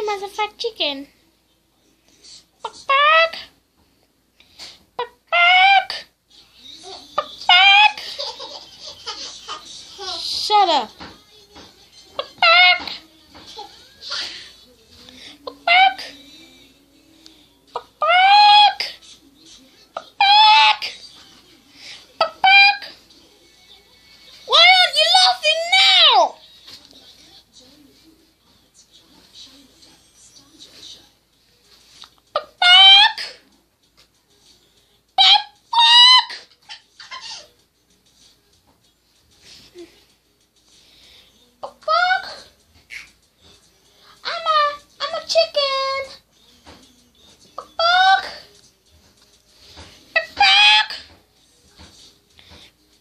Didima's a fat chicken. Bark, bark. Bark, bark. Bark, bark. Shut up. Bark, bark. Bark, bark. Bark, bark. Bark, bark. Bark, bark. Why aren't you laughing now? Bark, bark. Bark, bark. Bark, bark. I'm a chicken. Bark, bark. Bark, bark.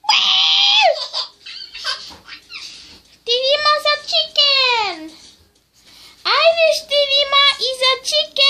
Wow! Didima's a chicken. I wish Didima is a chicken.